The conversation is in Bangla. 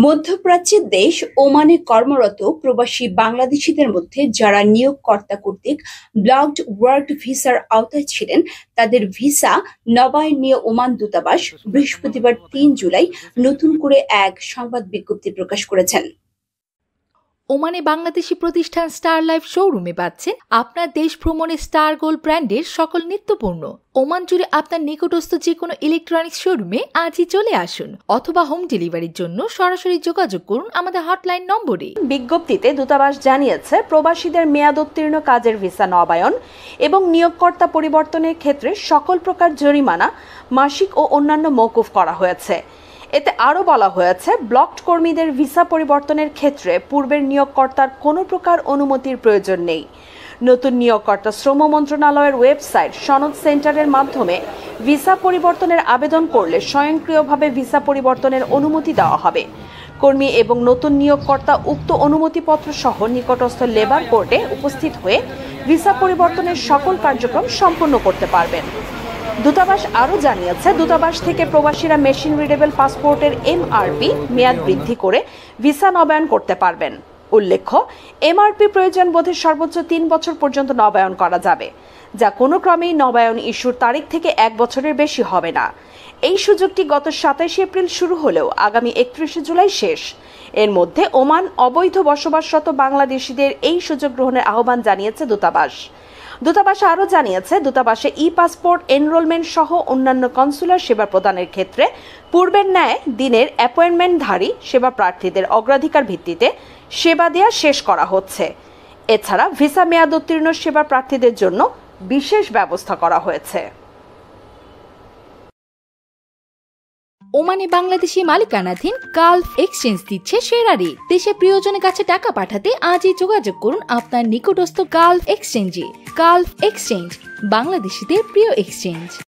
মধ্যপ্রাচ্যের দেশ ওমানে কর্মরত প্রবাসী বাংলাদেশিদের মধ্যে যারা নিয়োগকর্তা কর্তৃক ব্লকড ওয়ার্ক ভিসার আওতায় ছিলেন তাদের ভিসা নবায়ন নিয়ে ওমান দূতাবাস বৃহস্পতিবার ৩ জুলাই নতুন করে এক সংবাদ বিজ্ঞপ্তি প্রকাশ করেছেন। ওমানে বাংলাদেশি প্রতিষ্ঠান স্টার লাইফ শোরুমে পাচ্ছেন আপনার দেশ ভ্রমণে স্টার গোল্ড ব্র্যান্ডের সকল নিত্যপণ্য। ওমান জুড়ে আপনার নিকটস্থ যে কোনো ইলেকট্রনিক্স শোরুমে আজই চলে আসুন অথবা হোম ডেলিভারির জন্য সরাসরি যোগাযোগ করুন আমাদের হটলাইন নম্বরে। বিজ্ঞপ্তিতে দূতাবাস জানিয়েছে, প্রবাসীদের মেয়াদোত্তীর্ণ কাজের ভিসা নবায়ন এবং নিয়োগকর্তা পরিবর্তনের ক্ষেত্রে সকল প্রকার জরিমানা মাসিক ও অন্যান্য মওকুফ করা হয়েছে। এতে আরও বলা হয়েছে, ব্লকড কর্মীদের ভিসা পরিবর্তনের ক্ষেত্রে পূর্বের নিয়োগকর্তার কোনো প্রকার অনুমতির প্রয়োজন নেই। নতুন নিয়োগকর্তা শ্রম মন্ত্রণালয়ের ওয়েবসাইট সনদ সেন্টারের মাধ্যমে ভিসা পরিবর্তনের আবেদন করলে স্বয়ংক্রিয়ভাবে ভিসা পরিবর্তনের অনুমতি দেওয়া হবে। কর্মী এবং নতুন নিয়োগকর্তা উক্ত অনুমতিপত্র সহ নিকটস্থ লেবার কোর্টে উপস্থিত হয়ে ভিসা পরিবর্তনের সকল কার্যক্রম সম্পন্ন করতে পারবেন। দূতাবাস আরও জানিয়েছে, দূতাবাস থেকে প্রবাসীরা মেশিন রিডেবল পাসপোর্টের এমআরপি মেয়াদ বৃদ্ধি করে ভিসা নবায়ন করতে পারবেন। উল্লেখ্য, এমআরপি প্রয়োজন বোধে সর্বোচ্চ ৩ বছর পর্যন্ত নবায়ন করা যাবে, যা কোনো ক্রমেই নবায়ন ইস্যুর তারিখ থেকে ১ বছরের বেশি হবে না। এই সুযোগটি গত ২৭ এপ্রিল শুরু হলেও আগামী ৩১ জুলাই শেষ। এর মধ্যে ওমান অবৈধ বসবাসরত বাংলাদেশিদের এই সুযোগ গ্রহণের আহ্বান জানিয়েছে দূতাবাস। দূতাবাস আরও জানিয়েছে, দূতাবাসে ই পাসপোর্ট এনরোলমেন্ট সহ অন্যান্য কনসুলার সেবা প্রদানের ক্ষেত্রে পূর্বের ন্যায় দিনের অ্যাপয়েন্টমেন্টধারী সেবা প্রার্থীদের অগ্রাধিকার ভিত্তিতে সেবা দেওয়া শেষ করা হচ্ছে। এছাড়া ভিসা মেয়াদোত্তীর্ণ সেবা প্রার্থীদের জন্য বিশেষ ব্যবস্থা করা হয়েছে। ওমানে বাংলাদেশি মালিকানাধীন গালফ এক্সচেঞ্জ দিচ্ছে সেরা রেট। দেশে প্রিয়জনের কাছে টাকা পাঠাতে আজই যোগাযোগ করুন আপনার নিকটস্থ গালফ এক্সচেঞ্জে। গালফ এক্সচেঞ্জ, বাংলাদেশিদের প্রিয় এক্সচেঞ্জ।